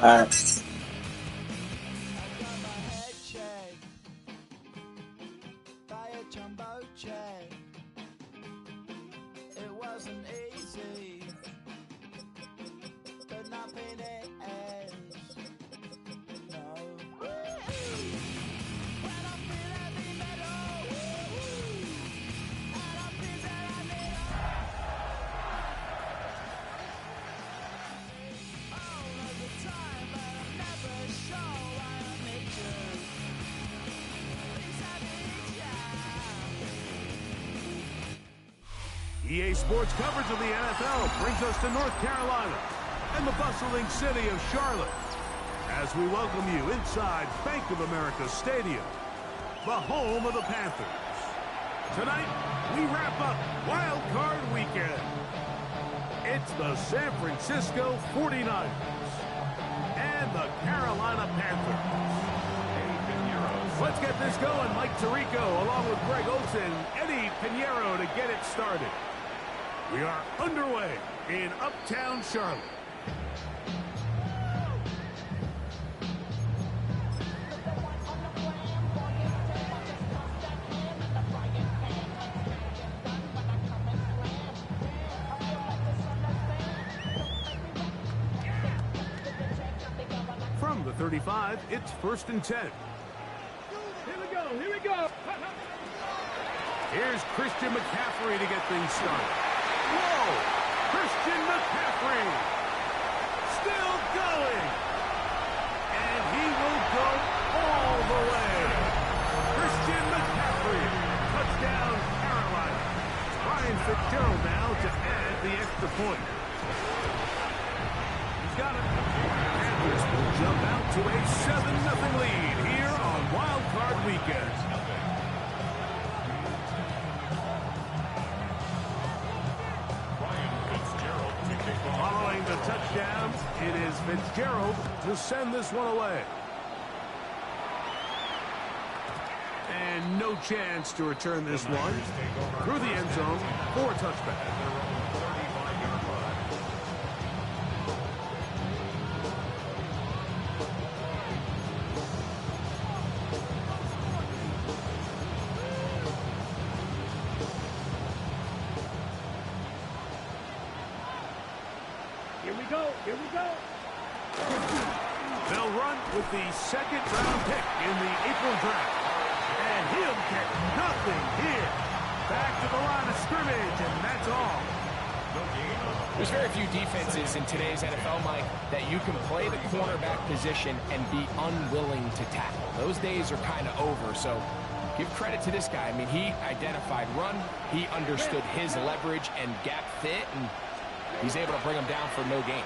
Alright. EA Sports coverage of the NFL brings us to North Carolina and the bustling city of Charlotte as we welcome you inside Bank of America Stadium, the home of the Panthers. Tonight, we wrap up Wild Card Weekend. It's the San Francisco 49ers and the Carolina Panthers. Let's get this going. Mike Tirico along with Greg Olsen, Eddie Pinheiro to get it started. We are underway in Uptown Charlotte. From the 35, it's 1st and 10. Here we go. Here's Christian McCaffrey to get things started. Whoa! Christian McCaffrey! Still going! And he will go all the way. Christian McCaffrey! Touchdown, Carolina. Ryan Fitzgerald now to add the extra point. He's got it. Panthers will jump out to a 7-0 lead here on Wild Card Weekend. Following the touchdown, it is Fitzgerald to send this one away. And no chance to return this one through the end zone for a touchback. Here we go. They'll run with the 2nd-round pick in the April draft. And he'll get nothing here. Back to the line of scrimmage, and that's all. There's very few defenses in today's NFL, Mike, that you can play the cornerback position and be unwilling to tackle. Those days are kind of over, so give credit to this guy. I mean, he identified run, he understood his leverage and gap fit, and he's able to bring him down for no gain.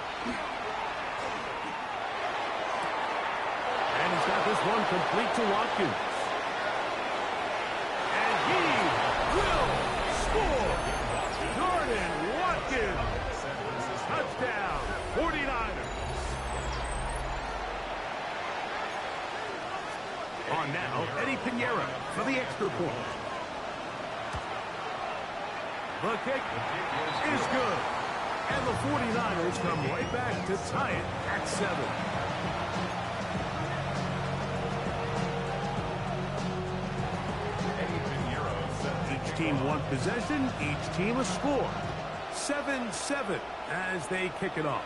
And he's got this one complete to Watkins. And he will score. Jordan Watkins. Touchdown, 49ers. On now, Eddie Pinheiro for the extra point. The kick is good. And the 49ers come right back to tie it at 7. Each team one possession, each team a score. 7-7 as they kick it off.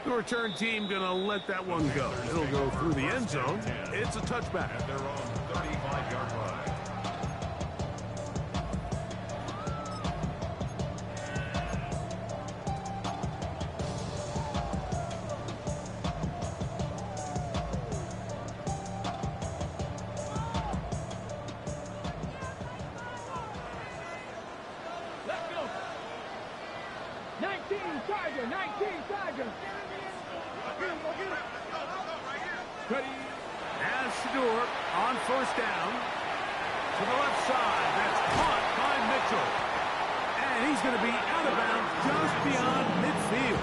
The return team going to let that one go. It'll go through the end zone. It's a touchback. At their own 35-yard line. As Shador on 1st down to the left side. That's caught by Mitchell. And he's going to be out of bounds just beyond midfield.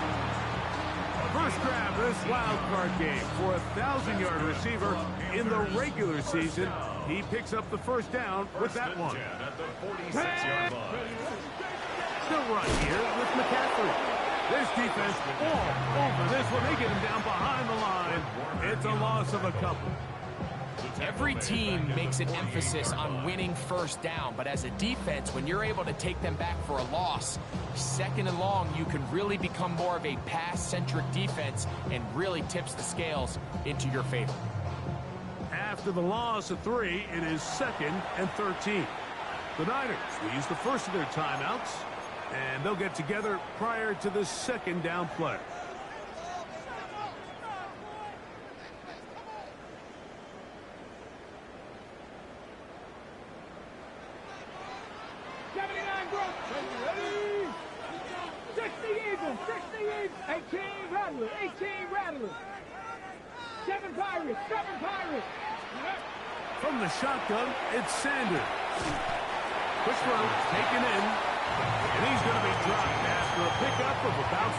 First grab this wild card game for a 1,000-yard receiver in the regular season. He picks up the 1st down with that one. Still run here with McCaffrey. This defense all over this one. They get him down behind the line. It's a loss of a couple. Every team makes an emphasis on winning first down, but as a defense, when you're able to take them back for a loss, second and long, you can really become more of a pass-centric defense and really tips the scales into your favor. After the loss of 3, it is 2nd and 13. The Niners will use the first of their timeouts, and they'll get together prior to the 2nd down play. From the shotgun, it's Sanders. Quick throw, taken in, and he's going to be dropped after a pickup of about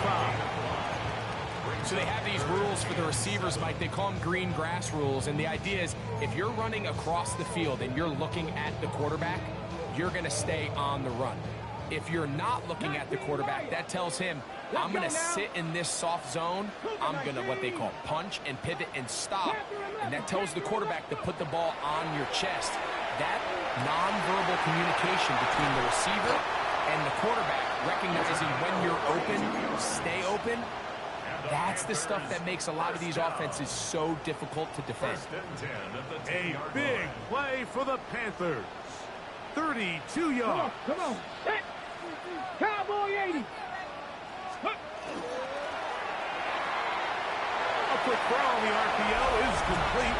5. So they have these rules for the receivers, Mike. They call them green grass rules, and the idea is if you're running across the field and you're looking at the quarterback, you're going to stay on the run. If you're not looking at the quarterback, that tells him, I'm going to sit in this soft zone. I'm going to what they call punch and pivot and stop. And that tells the quarterback to put the ball on your chest. That nonverbal communication between the receiver and the quarterback, recognizing when you're open, stay open, that's the stuff that makes a lot of these offenses so difficult to defend. A big play for the Panthers. 32 yards. Come on. Hit. Cowboy 80. A quick throw on the RPO is complete.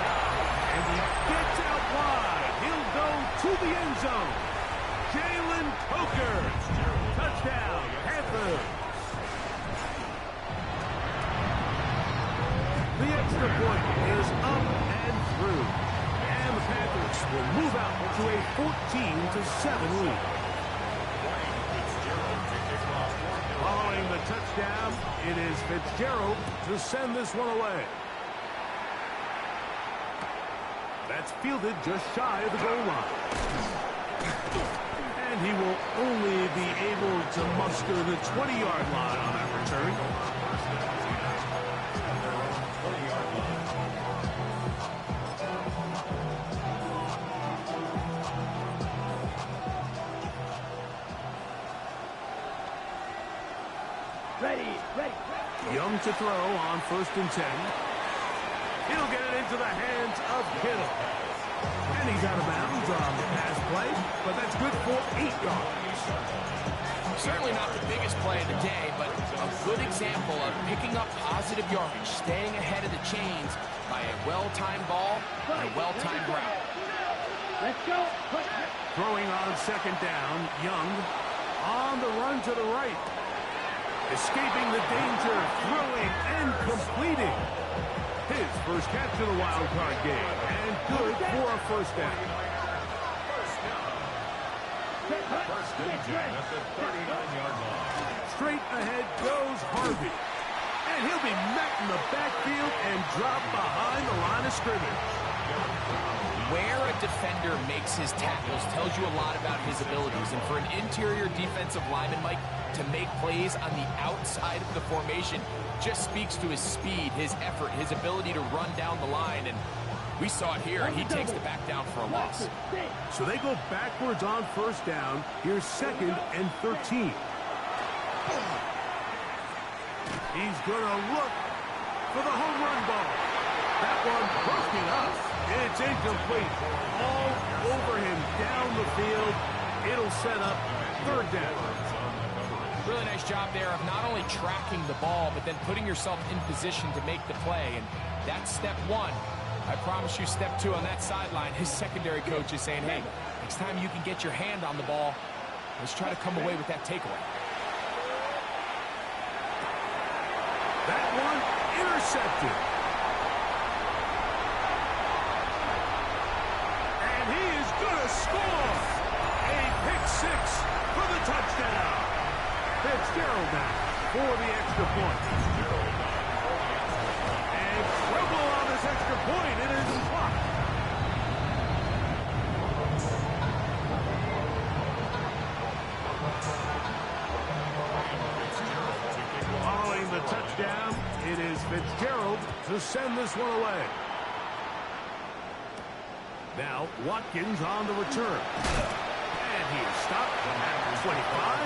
And he gets out wide. He'll go to the end zone. Jalen Coker. Touchdown, Panthers. The extra point is up and through. And the Panthers will move out to a 14-7 lead. Following the touchdown, it is Fitzgerald to send this one away. That's fielded just shy of the goal line. And he will only be able to muster the 20-yard line on that return. Ready. Young to throw on 1st and 10. He'll get it into the hands of Kittle. And he's out of bounds on the pass play, but that's good for 8 yards. Certainly not the biggest play of the day, but a good example of picking up positive yardage, staying ahead of the chains by a well-timed ball and a well-timed route. Let's go. Throwing on 2nd down, Young on the run to the right. Escaping the danger, throwing and completing. His first catch of the wild card game, and good for a 1st down. First and 10 at the 39-yard line. Straight ahead goes Harvey. And he'll be met in the backfield and dropped behind the line of scrimmage. Where a defender makes his tackles tells you a lot about his abilities. And for an interior defensive lineman, Mike, to make plays on the outside of the formation just speaks to his speed, his effort, his ability to run down the line. And we saw it here. He takes the back down for a loss. So they go backwards on 1st down. Here's 2nd and 13. He's going to look for the home run ball. That one broken up. It's incomplete. All over him down the field. It'll set up 3rd down. Really nice job there of not only tracking the ball, but then putting yourself in position to make the play. And that's step 1. I promise you step 2 on that sideline. His secondary coach is saying, hey, next time you can get your hand on the ball, let's try to come away with that takeaway. That one intercepted. And he is going to score. A pick 6 for the touchdown. Fitzgerald now for the extra point. And trouble on this extra point. It is blocked. Following the touchdown, it is Fitzgerald to send this one away. Now Watkins on the return. And he is stopped at 25.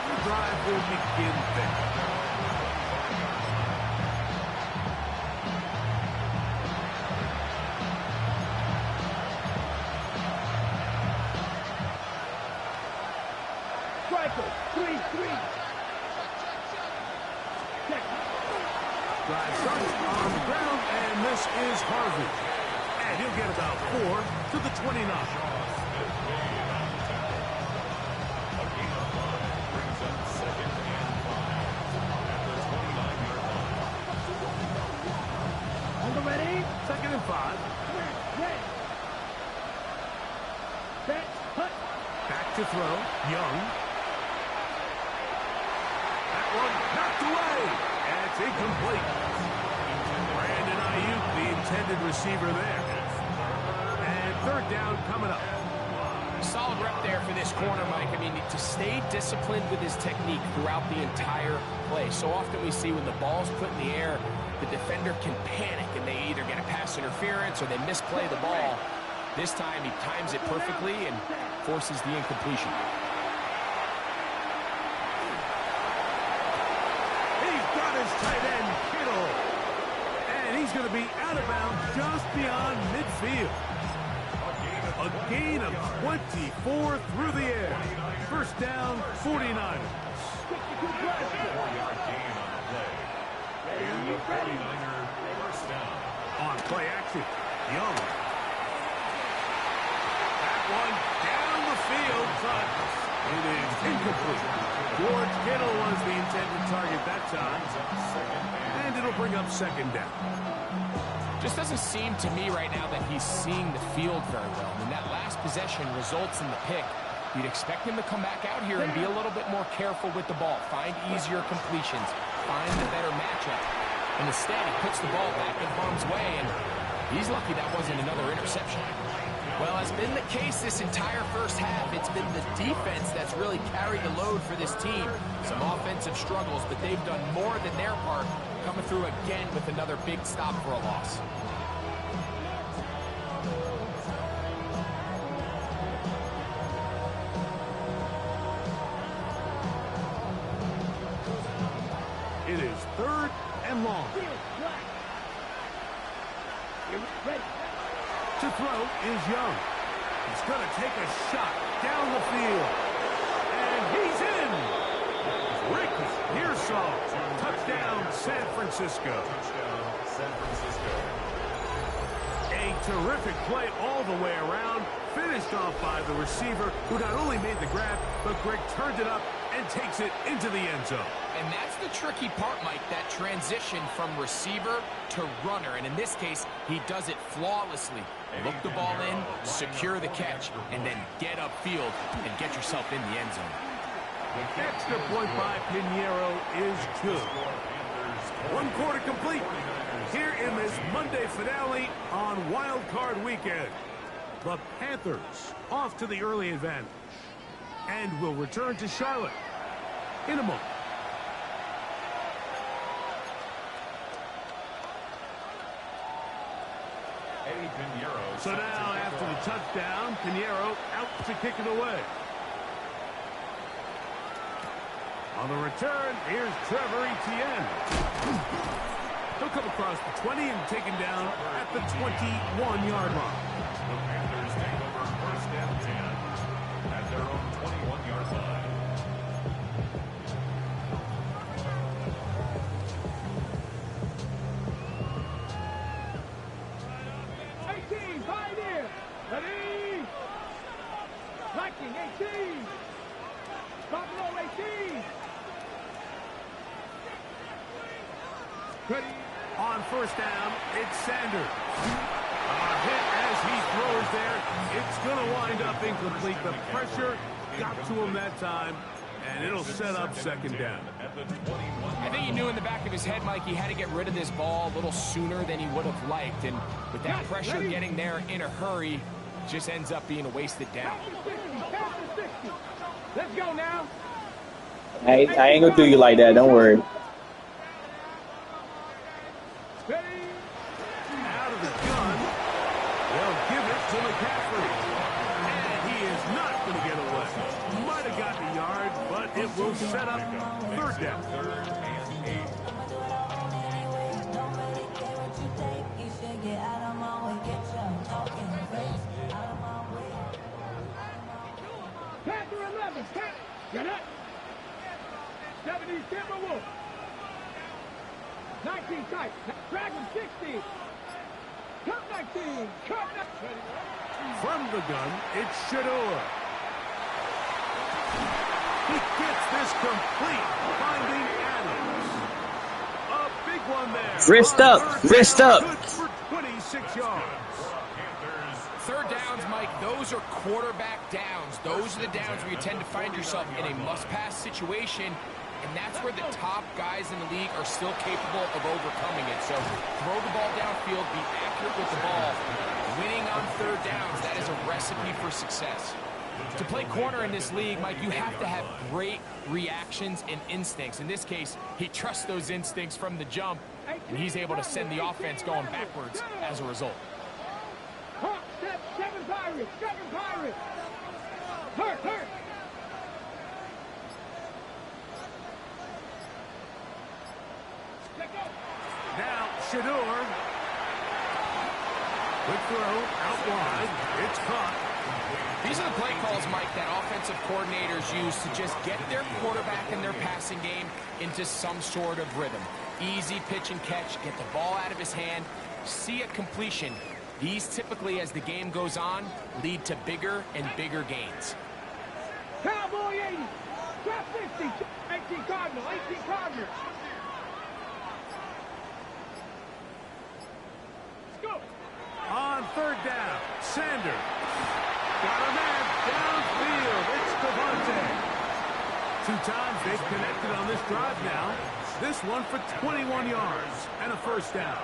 The drive will begin there. Striker, 3-3. Drive starts on the ground, and this is Harvey. And he'll get about 4 to the 29. On the ready. 2nd and 5. Ready. Set. Hut. Back to throw. Young. That one knocked away. And it's incomplete. Brandon Ayuk, the intended receiver there. And 3rd down coming up. Solid rep there for this corner, Mike. I mean, to stay disciplined with his technique throughout the entire play. So often we see when the ball's put in the air, the defender can panic and they either get a pass interference or they misplay the ball. This time he times it perfectly and forces the incompletion. He's got his tight end, Kittle. And he's going to be out of bounds just beyond midfield. A gain of 24 through the air. 1st down, 49ers. 4-yard gain on the play. And the 49er 1st down. On play action, Young. That one down the field, but it is incomplete. George Kittle was the intended target that time. And it'll bring up 2nd down. Just doesn't seem to me right now that he's seeing the field very well. I mean, that last possession results in the pick. You'd expect him to come back out here and be a little bit more careful with the ball, find easier completions, find the better matchup. And instead, he puts the ball back in harm's way, and he's lucky that wasn't another interception. Well, it's been the case this entire 1st half. It's been the defense that's really carried the load for this team. Some offensive struggles, but they've done more than their part, coming through again with another big stop for a loss. It is 3rd and long. Ready. To throw is Young. He's going to take a shot down the field. And he's in. Rick Pearsall. Touchdown, San Francisco. Touchdown, San Francisco. A terrific play all the way around. Finished off by the receiver, who not only made the grab, but Greg turned it up and takes it into the end zone. And that's the tricky part, Mike, that transition from receiver to runner. And in this case, he does it flawlessly. Look the ball in, secure the catch, and then get upfield and get yourself in the end zone. The extra point by Pinheiro is good. 1 quarter complete here in this Monday finale on Wild Card Weekend. The Panthers off to the early advantage and will return to Charlotte in a moment. So now, after the touchdown, Pinheiro out to kick it away. On the return, here's Trevor Etienne. He'll come across the 20 and taken down at the 21-yard line. The Panthers take over 1st and 10 at their own 21-yard line. Ready? Liking 18. Stop roll 18. Ready? On 1st down, it's Sanders. A hit as he throws there. It's going to wind up incomplete. The pressure got to him that time, and it'll set up 2nd down. I think he knew in the back of his head, Mike, he had to get rid of this ball a little sooner than he would have liked. And with that pressure getting there in a hurry, just ends up being a wasted down. Let's go now. I ain't gonna do you like that. Don't worry. Ready? Out of the gun. They'll give it to McCaffrey. And he is not going to get away. Might have gotten a yard, but it will set up third down. Third and 8. Panther 11. Get up. 70 Timberwolves. 19 tight. Dragon 60. Cut 19. Cut 19. From the gun, it's Shador. He gets this complete, finding Adams. A big one there. Wrist up, wrist up. Good for 26 yards. Third downs, Mike, those are quarterback downs. Those are the downs where you tend to find yourself in a must-pass situation, and that's where the top guys in the league are still capable of overcoming it. So throw the ball downfield, be accurate with the ball. Winning on third downs, that is a recipe for success. To play corner in this league, Mike, you have to have great reactions and instincts. In this case, he trusts those instincts from the jump, and he's able to send the offense going backwards as a result. Seven Pirates. Hurt. Now, Shador. Quick throw, out wide. It's caught. These are the play calls, Mike, that offensive coordinators use to just get their quarterback and their passing game into some sort of rhythm. Easy pitch and catch, get the ball out of his hand, see a completion. These typically, as the game goes on, lead to bigger and bigger gains. Cowboy 80. Drop 50. 18 Cardinal. Let's go. On third down, Sanders. Got a man downfield. It's Devontae. 2 times they've connected on this drive now. This one for 21 yards and a first down.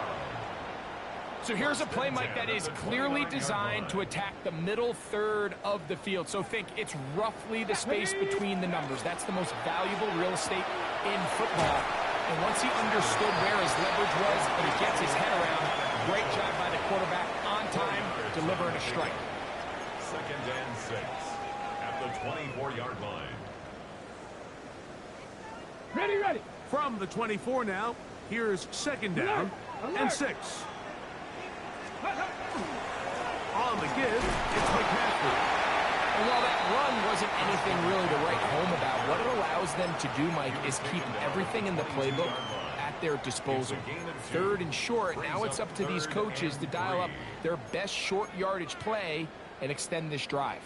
So here's a play, Mike, that is clearly designed to attack the middle third of the field. So think it's roughly the space between the numbers. That's the most valuable real estate in football. And once he understood where his leverage was and he gets his head around, great job by the quarterback on time, delivering a strike. 2nd and 6 at the 24-yard line. Ready. From the 24 now, here's 2nd down and 6. On the give, it's McCaffrey. And while that run wasn't anything really to write home about, what it allows them to do, Mike, is keep everything in the playbook at their disposal. 3rd and short, now it's up to these coaches to dial up their best short yardage play and extend this drive.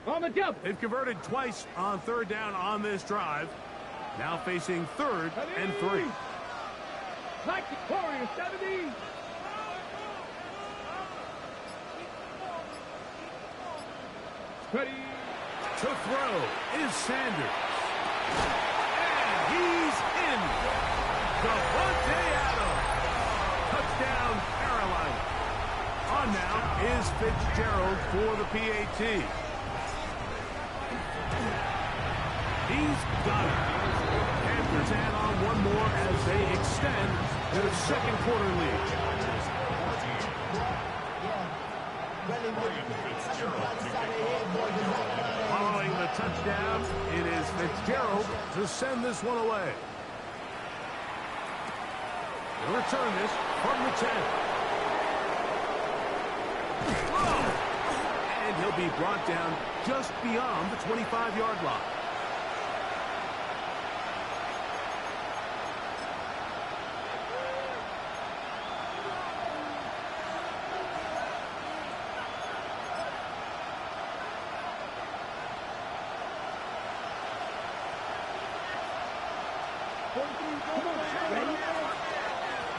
On the double. They've converted twice on 3rd down on this drive. Now facing 3rd and 3. Like the Warrior 70. Ready. To throw is Sanders. And he's in. Devontae Adams. Touchdown, Carolina. On now is Fitzgerald for the PAT. He's got it. Panthers add on one more as they extend their 2nd quarter lead. Following the touchdown, it is Fitzgerald to send this one away. He'll return this from the 10. And he'll be brought down just beyond the 25-yard line.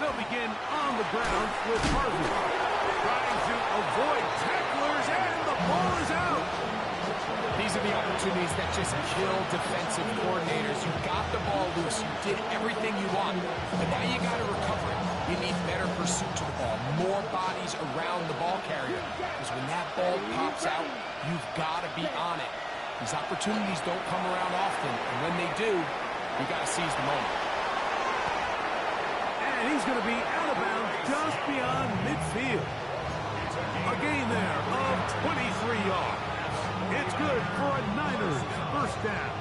They'll begin on the ground with Harvey. Trying to avoid tacklers, and the ball is out. These are the opportunities that just kill defensive coordinators. You got the ball loose. You did everything you want. But now you got to recover it. You need better pursuit to the ball. More bodies around the ball carrier. Because when that ball pops out, you've got to be on it. These opportunities don't come around often. And when they do, You got to seize the moment. And he's going to be out of bounds just beyond midfield. A gain there of 23 yards. It's good for a Niners first down.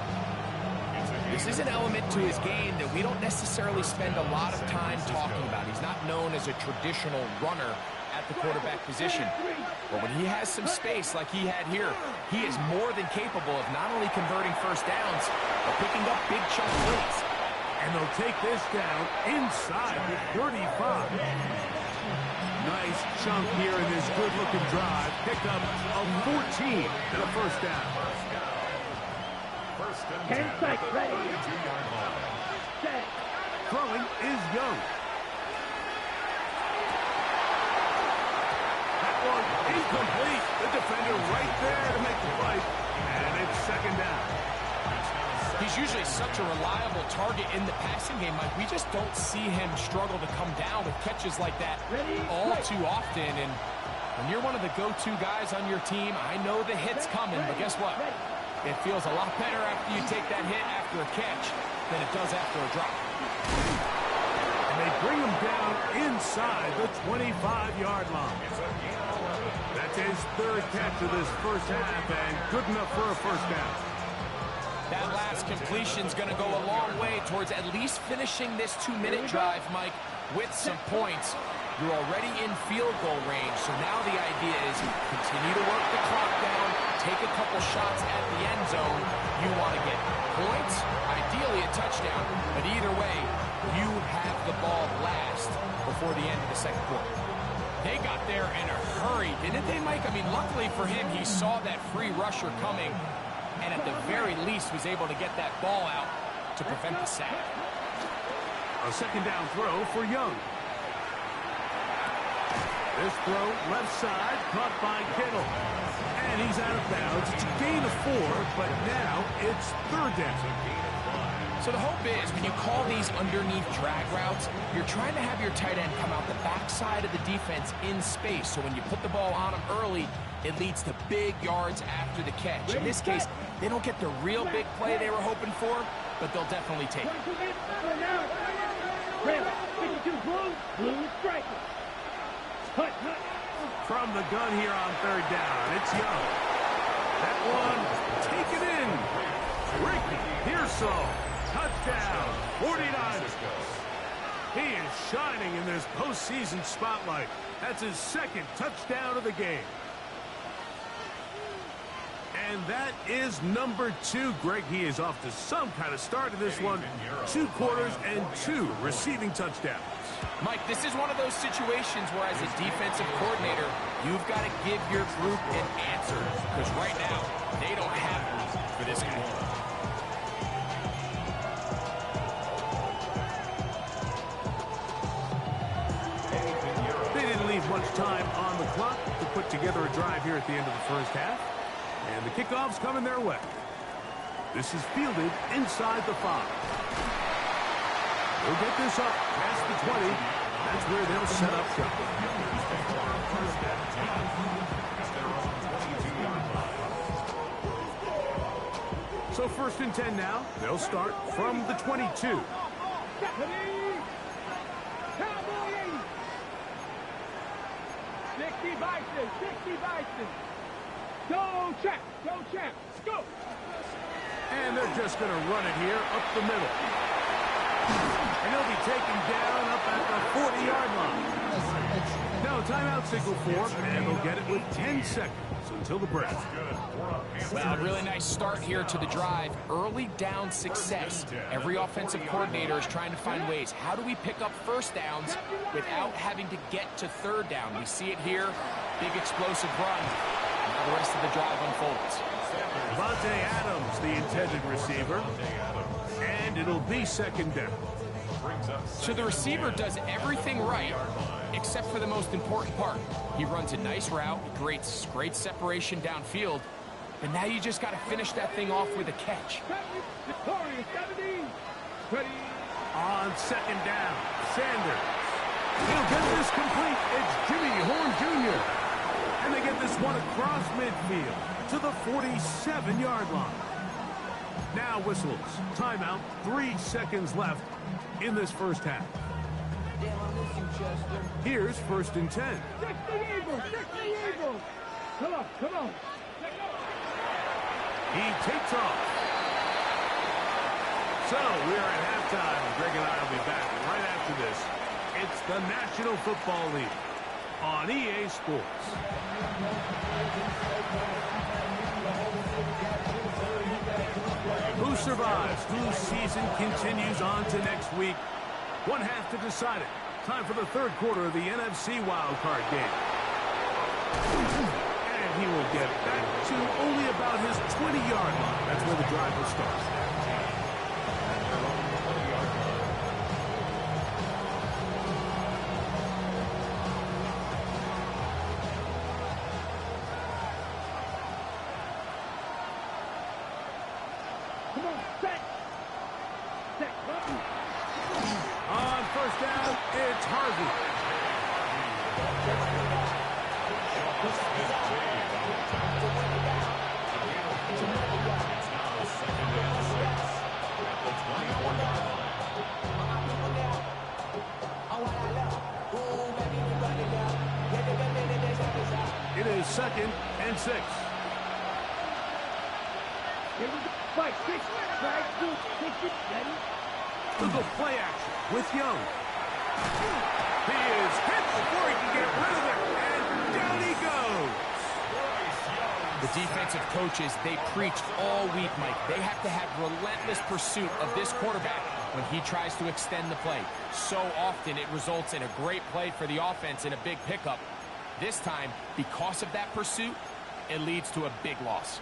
This is an element to his game that we don't necessarily spend a lot of time talking about. He's not known as a traditional runner at the quarterback position. But when he has some space like he had here, he is more than capable of not only converting first downs, but picking up big chunk plays. And they'll take this down inside the 35. Nice chunk here in this good-looking drive. Pick up a 14 and a first down. First and 10 seconds, ready. 2-yard line. Set. Throwing is Young. That one incomplete. The defender right there to make the fight. And it's second down. He's usually such a reliable target in the passing game, Mike. We just don't see him struggle to come down with catches like that all too often. And when you're one of the go-to guys on your team, I know the hit's coming, but guess what? It feels a lot better after you take that hit after a catch than it does after a drop. And they bring him down inside the 25-yard line. That's his third catch of this first half, and good enough for a first down. That last completion's going to go a long way towards at least finishing this 2-minute drive, Mike, with some points. You're already in field goal range, so now the idea is continue to work the clock down, take a couple shots at the end zone. You want to get points, ideally a touchdown, but either way, you have the ball last before the end of the second quarter. They got there in a hurry, didn't they, Mike? I mean, luckily for him, he saw that free rusher coming, and at the very least was able to get that ball out to prevent the sack. A second down throw for Young. This throw left side, caught by Kittle. And he's out of bounds. It's a gain of 4, but now it's third down. So the hope is when you call these underneath drag routes, you're trying to have your tight end come out the backside of the defense in space. So when you put the ball on him early, it leads to big yards after the catch. In this case, they don't get the real big play they were hoping for, but they'll definitely take it. Blue striker. Hut. From the gun here on third down, it's Young. That one, taken in. Ricky Pearsall, touchdown, 49ers. He is shining in this postseason spotlight. That's his second touchdown of the game. And that is number 2. Greg, he is off to some kind of start in this one. 2 quarters and 2 receiving touchdowns. Mike, this is one of those situations where as a defensive coordinator, you've got to give your group an answer. Because right now, they don't have one for this guy. They didn't leave much time on the clock to put together a drive here at the end of the first half. And the kickoff's coming their way. This is fielded inside the 5. They'll get this up past the 20. That's where they'll set up shop. So first and 10 now. They'll start from the 22. Cowboy 80. 60 Bison. Go champs, go! And they're just going to run it here up the middle. And he'll be taken down up at the 40-yard line. No, timeout signal for him, and they'll get it with 10 seconds until the break. Well, really nice start here to the drive. Early down success. Every offensive coordinator is trying to find ways. How do we pick up first downs without having to get to third down? We see it here. Big explosive run. Now the rest of the drive unfolds. Devontae Adams, the intended receiver. And it'll be second down. So the receiver does everything right, except for the most important part. He runs a nice route, great separation downfield, but now you just got to finish that thing off with a catch. On second down, Sanders. He'll get this complete. It's Jimmy Horn Jr. And they get this one across midfield to the 47-yard line. Now whistles. Timeout. 3 seconds left in this first half. Here's 1st and 10. 60 Eagles! 60 Eagles! Come on, come on. He takes off. So we are at halftime. Greg and I will be back right after this. It's the National Football League on EA Sports. Who survives? Whose season continues on to next week? One half to decide it. Time for the third quarter of the NFC wildcard game. And he will get back to only about his 20-yard line. That's where the drive will start. Come on, set! Set, button! On first down, it's Harvey. It is 2nd and 6. Here we go. Fight, 6, drag, 2, 60, ready? Look at play action with Young. He is hit before he can get rid of it, and down he goes. The defensive coaches, they preached all week, Mike. They have to have relentless pursuit of this quarterback when he tries to extend the play. So often it results in a great play for the offense and a big pickup. This time, because of that pursuit, it leads to a big loss.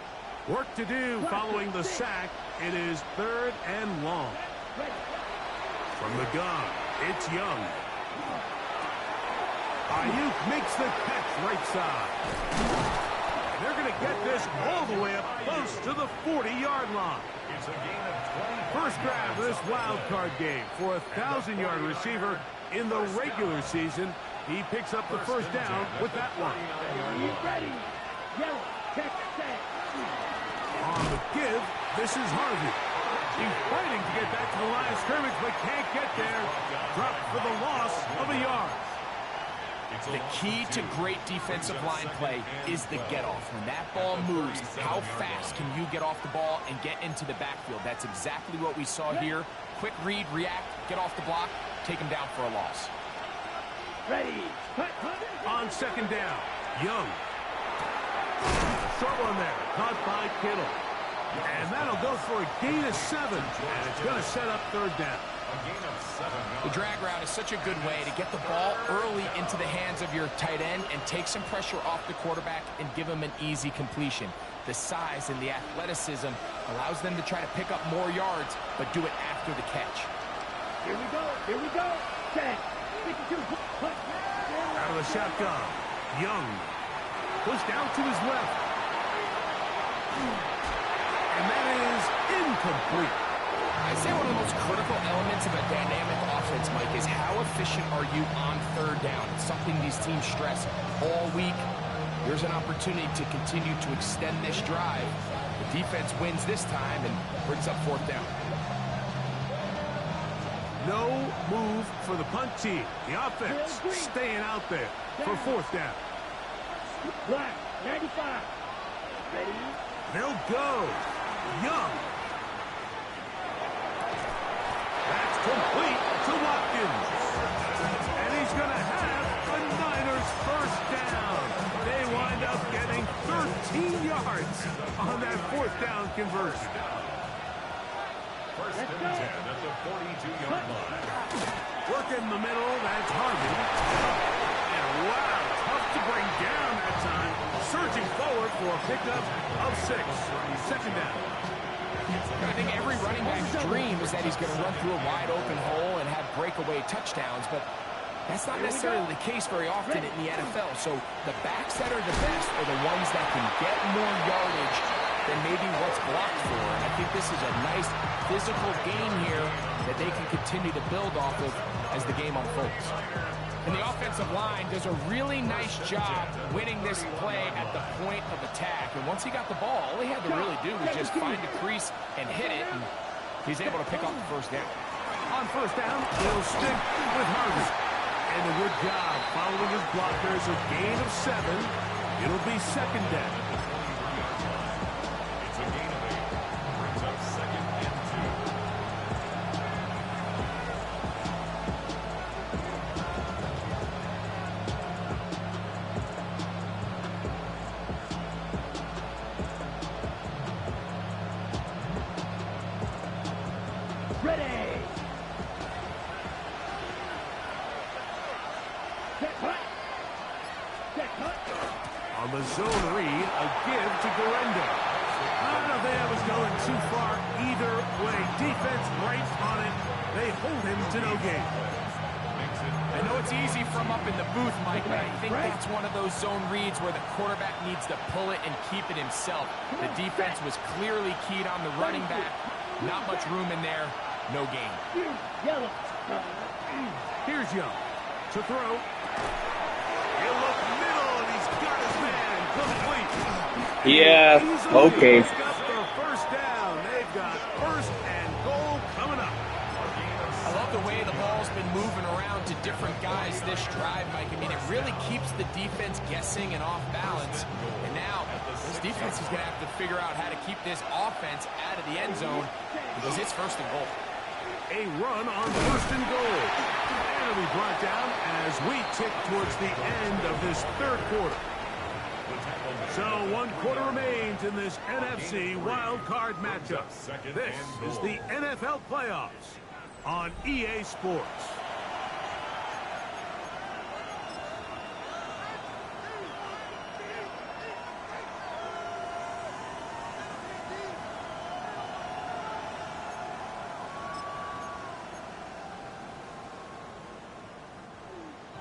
Work to do following the sack. It is 3rd and long. From the gun, it's Young. Ayuk makes the catch right side. They're going to get this all the way up close to the 40-yard line. It's a gain of 20. First grab of this wild card game for a 1,000-yard receiver in the regular season. He picks up the first down with that one. Ready? Yellow, check, set. On the give, this is Harvey. He's fighting to get back to the line of scrimmage, but can't get there. Dropped for the loss of a yard. The key to great defensive line play is the get-off. When that ball moves, how fast can you get off the ball and get into the backfield? That's exactly what we saw here. Quick read, react, get off the block, take him down for a loss. Ready? Cut. On 2nd down, Young. Short one there, caught by Kittle. And that'll go for a gain of 7. And it's going to set up 3rd down. A gain of 7. The drag route is such a good way to get the ball early into the hands of your tight end and take some pressure off the quarterback and give him an easy completion. The size and the athleticism allows them to try to pick up more yards, but do it after the catch. Here we go. Here we go. Set. 52. Cut. Out of the shotgun, Young. Push down to his left. And that is incomplete. I'd say one of the most critical elements of a dynamic offense, Mike, is how efficient are you on 3rd down? It's something these teams stress all week. Here's an opportunity to continue to extend this drive. The defense wins this time and brings up 4th down. No move for the punt team. The offense staying out there for 4th down. Black, 95. Ready? They'll go. Young. That's complete to Watkins. And he's going to have a Niners first down. They wind up getting 13 yards on that 4th down conversion. First and 10 at the 42-yard line. Work in the middle, that's Harvey. And wow, tough to bring down that time. Surging forward for a pickup of 6. 2nd down. I think every running back's dream is that he's going to run through a wide open hole and have breakaway touchdowns, but that's not necessarily the case very often in the NFL. So the backs that are the best are the ones that can get more yardage than maybe what's blocked for. And I think this is a nice physical gain here that they can continue to build off of as the game unfolds. And the offensive line does a really nice job winning this play at the point of attack. And once he got the ball, all he had to really do was just find a crease and hit it. And he's able to pick up the first down. On first down, they'll stick with Harvey. And a good job following his blockers. A gain of 7. It'll be second down. It's a gain of 8. Brings up second and 2. Ready. On the zone read, a give to Garendo. I don't think I was going too far either way. Defense right on it. They hold him to no gain. I know it's easy from up in the booth, Mike, but I think that's one of those zone reads where the quarterback needs to pull it and keep it himself. The defense was clearly keyed on the running back. Not much room in there. No gain. Here's Young to throw. He'll look middle, and he's got his man complete. Yeah, okay. He's got the first down. They've got first and goal coming up. I love the way the ball's been moving around to different guys this drive, Mike. I mean, it really keeps the defense guessing and off balance. And now, this defense is going to have to figure out how to keep this offense out of the end zone because it's first and goal. A run on first and goal. And it'll be brought down as we tick towards the end of this third quarter. So 1 quarter remains in this NFC wild card matchup. This is the NFL playoffs on EA Sports.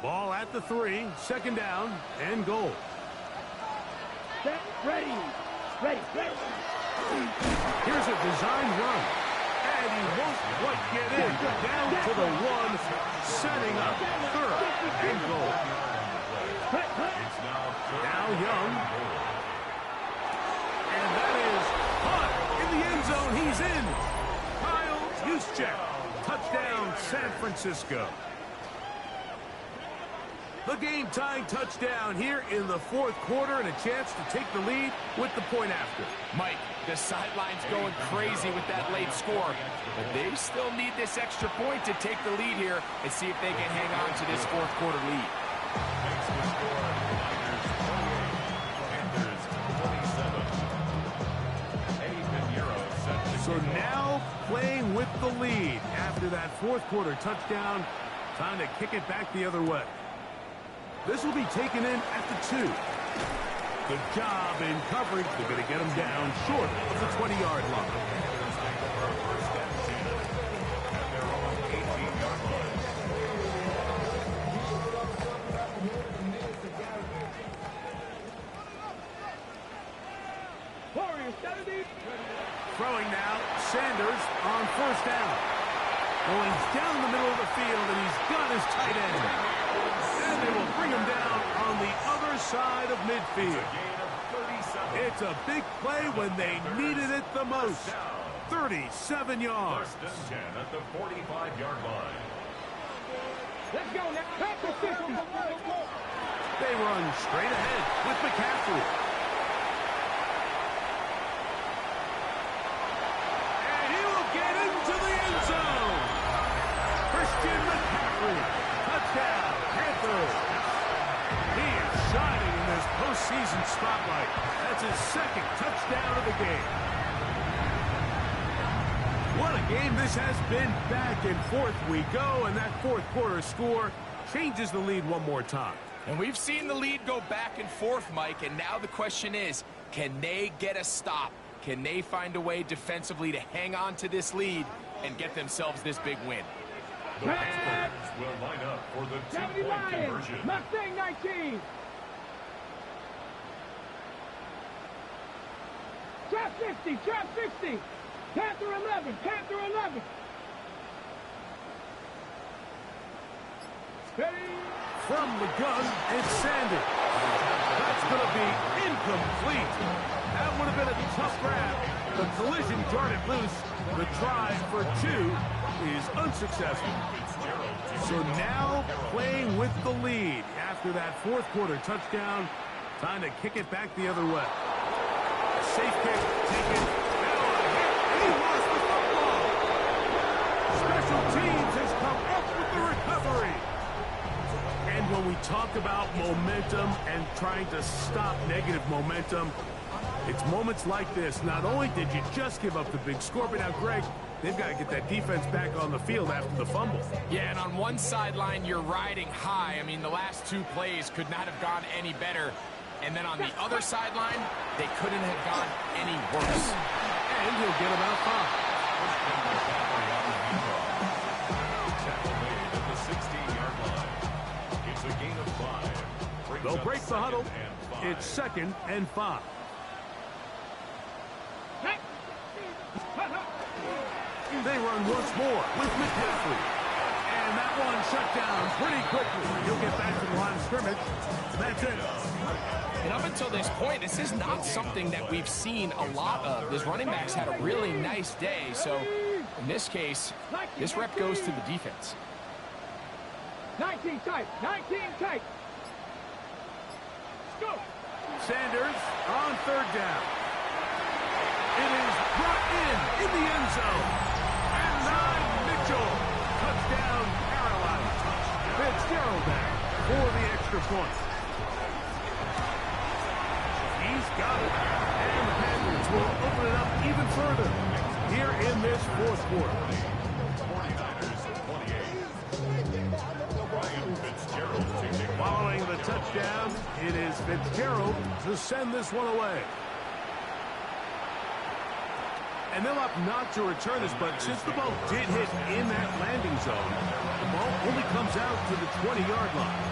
Ball at the 3, second down and goal. Set, ready. Ready. Here's a design run. And he won't quite get in. Down to the 1, setting up third and goal. Now Young. And that is caught in the end zone. He's in. Kyle Juszczyk. Touchdown, San Francisco. The game-tying touchdown here in the fourth quarter and a chance to take the lead with the point after. Mike, the sideline's going crazy with that late score, but they still need this extra point to take the lead here and see if they can hang on to this fourth quarter lead. Makes the score Panthers 27. Eddie Pinheiro set the So now playing with the lead after that fourth quarter touchdown. Time to kick it back the other way. This will be taken in at the 2. Good job in coverage. They're going to get him down short of the 20-yard line. Throwing now, Sanders on first down. Going down the middle of the field, and he's got his tight end. And they will bring him down on the other side of midfield. It's a big play when they needed it the most. 37 yards. First and 10 at the 45-yard line. Let's go now. They run straight ahead with McCaffrey. And he will get into the end zone. Christian McCaffrey. Touchdown, Panthers. He is shining in this postseason spotlight. That's his second touchdown of the game. What a game this has been. Back and forth we go, and that fourth quarter score changes the lead one more time. And we've seen the lead go back and forth, Mike, and now the question is, can they get a stop? Can they find a way defensively to hang on to this lead and get themselves this big win? The Panthers will line up for the two-point conversion. Mustang 19. Trap 60. Trap 60. Panther 11. Panther 11. Ready. from the gun, it's Sanders. That's going to be incomplete. That would have been a tough grab. The collision darted loose. The try for 2 is unsuccessful. So now playing with the lead after that fourth quarter touchdown. Time to kick it back the other way. A safe kick taken. Now a hit, and he lost the football. Special teams has come up with the recovery. And when we talk about momentum and trying to stop negative momentum, it's moments like this. Not only did you just give up the big score, but now, Greg, they've got to get that defense back on the field after the fumble. Yeah, and on one sideline, you're riding high. I mean, the last 2 plays could not have gone any better. And then on the other sideline, they couldn't have gone any worse. And he'll get about 5. They'll break the huddle. It's 2nd and 5. They run once more with McCaffrey. And that one shut down pretty quickly. He'll get back to the line of scrimmage. That's it. And up until this point, this is not something that we've seen a lot of. This running back's had a really nice day. So in this case, this rep goes to the defense. 19 tight. 19 tight. Go. Sanders on 3rd down. It is brought in the end zone. And 9 Mitchell. Touchdown, Carolina. Fitzgerald back for the extra point. He's got it. And the Panthers will open it up even further here in this fourth quarter. 49ers 28. Following the touchdown, it is Fitzgerald to send this one away. And they'll opt not to return this, but since the ball did hit in that landing zone, the ball only comes out to the 20-yard line.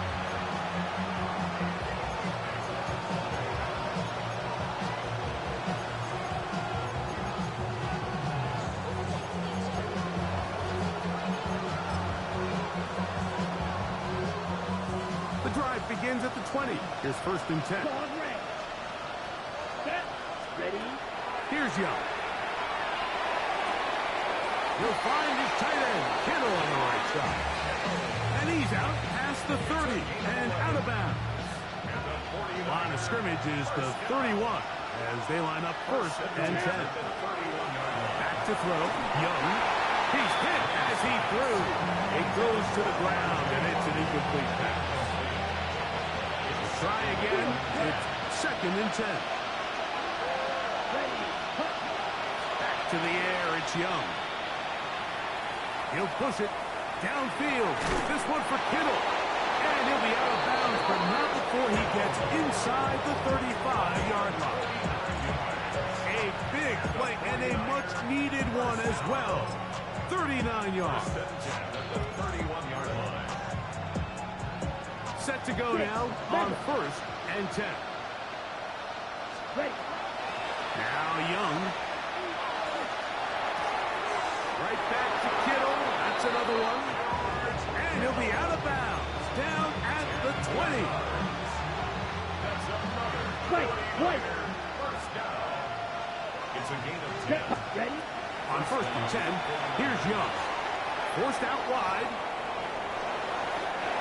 The drive begins at the 20. Here's 1st and 10. Set. Ready. Here's Young. He'll find his tight end, Kittle, on the right side. And he's out past the 30 and out of bounds. Line of scrimmage is the 31 as they line up 1st and 10. Back to throw. Young. He's hit as he threw. It goes to the ground, and it's an incomplete pass. Try again. It's 2nd and 10. Back to the air. It's Young. He'll push it downfield. This one for Kittle. And he'll be out of bounds, but not before he gets inside the 35-yard line. A big play and a much-needed one as well. 39 yards. Set to go now on 1st and 10. Now Young. Right back to Kittle. That's another one. And he'll be out of bounds. Down at the 20. Right. First down. It's a gain of 10. Ready. On 1st and 10, here's Young. Forced out wide.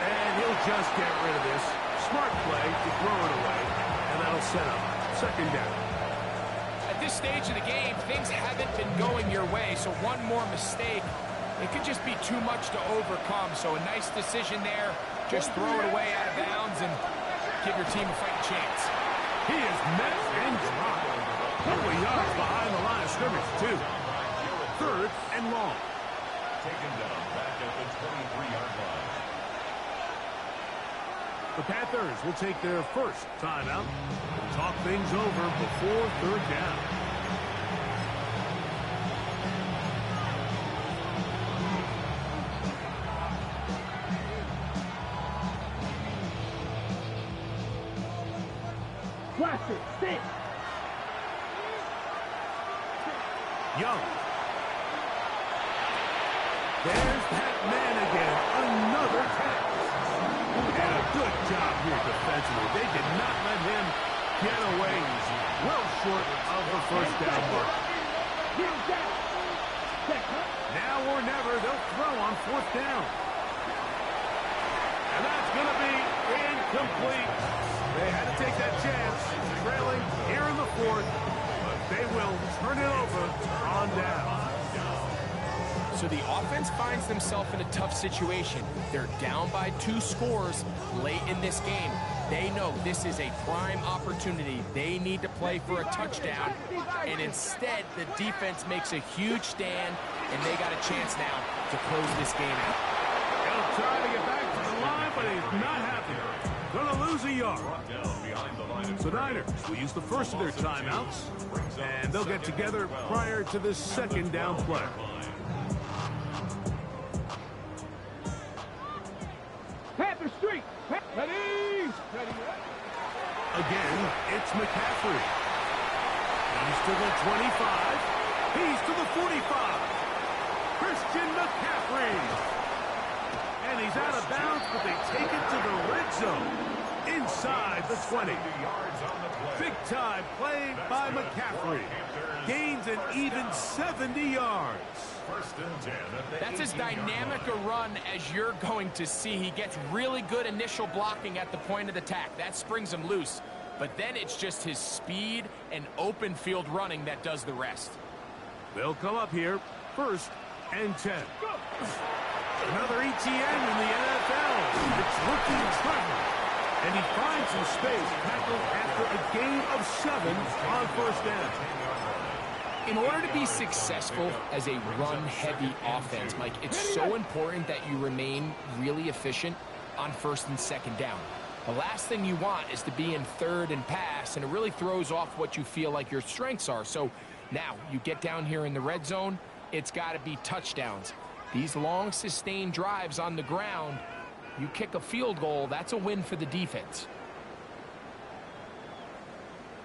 And he'll just get rid of this. Smart play to throw it away. And that'll set up 2nd down. At this stage of the game, things haven't been going your way, so one more mistake, it could just be too much to overcome. So a nice decision there. Just throw it away out of bounds and give your team a fighting chance. He is met and dropped. Couple of yards behind the line of scrimmage, too. 3rd and long. Taken down back at the 23-yard line. The Panthers will take their first timeout. Talk things over before 3rd down. Watch it. Sit. Young. There's that man again. Another catch. And a good job here defensively. They did not let him get away well short of the first down mark. Now or never, they'll throw on fourth down. And that's going to be incomplete. They had to take that chance, trailing here in the fourth, but they will turn it over on down. So the offense finds themselves in a tough situation. They're down by 2 scores late in this game. They know this is a prime opportunity. They need to play for a touchdown, and instead the defense makes a huge stand, and they got a chance now to close this game out. He'll try to get back to the line, but he's not happy. Gonna lose a yard. So Niners will use the first of their timeouts, and they'll get together prior to this second down play. Panther Street. Ready. Again, it's McCaffrey. He's to the 25. He's to the 45. Christian McCaffrey. And he's out of bounds, but they take it to the red zone. Inside the 20. Big time play by McCaffrey. Gains an even 70 yards. That's as dynamic a run as you're going to see. He gets really good initial blocking at the point of attack. That springs him loose. But then it's just his speed and open field running that does the rest. They'll come up here, 1st and 10. Another ETN in the NFL. It's rookie Trevor. And he finds some space tackled after a gain of 7 on first down. In order to be successful as a run-heavy offense, Mike, it's so important that you remain really efficient on 1st and 2nd down. The last thing you want is to be in 3rd and pass, and it really throws off what you feel like your strengths are. So now you get down here in the red zone, it's got to be touchdowns. These long, sustained drives on the ground, you kick a field goal, that's a win for the defense.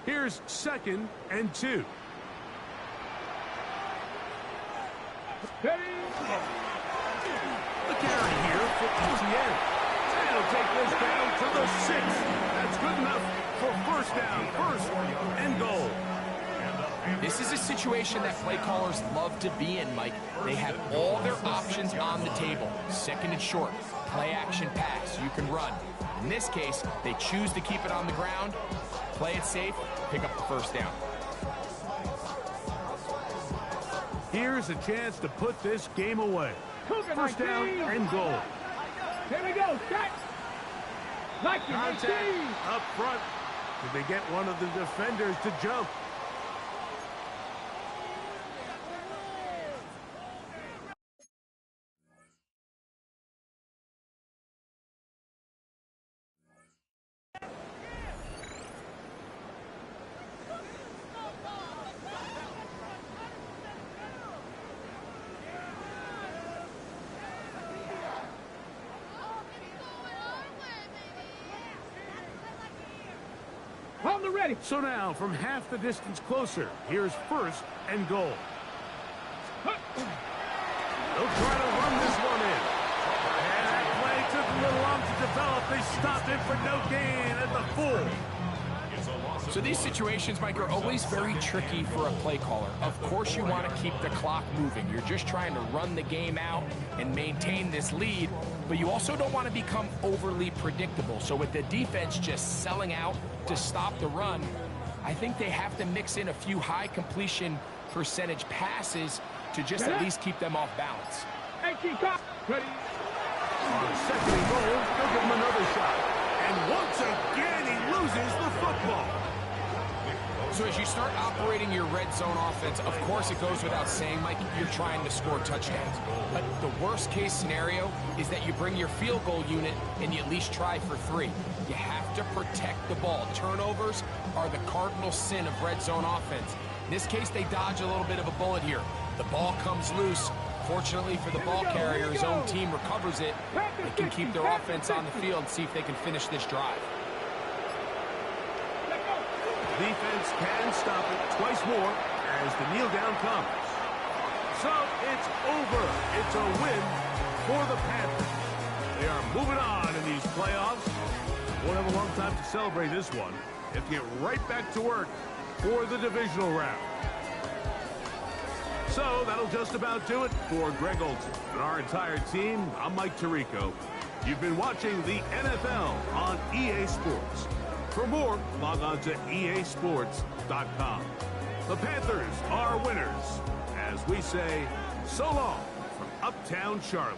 Here's 2nd and 2. The carry here for ETN. And he'll take this down to the 6. That's good enough for first down, 1st and goal. This is a situation that play callers love to be in, Mike. They have all their options on the table. 2nd and short, play action pass, you can run. In this case, they choose to keep it on the ground, play it safe, pick up the first down. Here's a chance to put this game away. 1st down and goal. Here we go. Set. Contact up front. Did they get one of the defenders to jump? On the ready. So now, from half the distance closer, here's 1st and goal. They'll try to run this one in. And that play took a little long to develop. They stopped it for no gain at the 4. So these situations, Mike, are always very tricky for a play caller. Of course you want to keep the clock moving. You're just trying to run the game out and maintain this lead, but you also don't want to become overly predictable. So with the defense just selling out to stop the run, I think they have to mix in a few high completion percentage passes to just at least keep them off balance. Ready. On 2nd and goal, they'll give him another shot. And once again, he loses the football. So as you start operating your red zone offense, of course it goes without saying, Mike, you're trying to score touchdowns. But the worst case scenario is that you bring your field goal unit and you at least try for 3. You have to protect the ball. Turnovers are the cardinal sin of red zone offense. In this case, they dodge a little bit of a bullet here. The ball comes loose. Fortunately for the ball carrier, his own team recovers it. They can keep their offense on the field and see if they can finish this drive. Defense can stop it twice more as the kneel down comes. So it's over. It's a win for the Panthers. They are moving on in these playoffs. Won't have a long time to celebrate this one. They have to get right back to work for the divisional round. So that'll just about do it for Greg Olson and our entire team. I'm Mike Tirico. You've been watching the NFL on EA Sports. For more, log on to easports.com. The Panthers are winners. As we say, so long from Uptown Charlotte.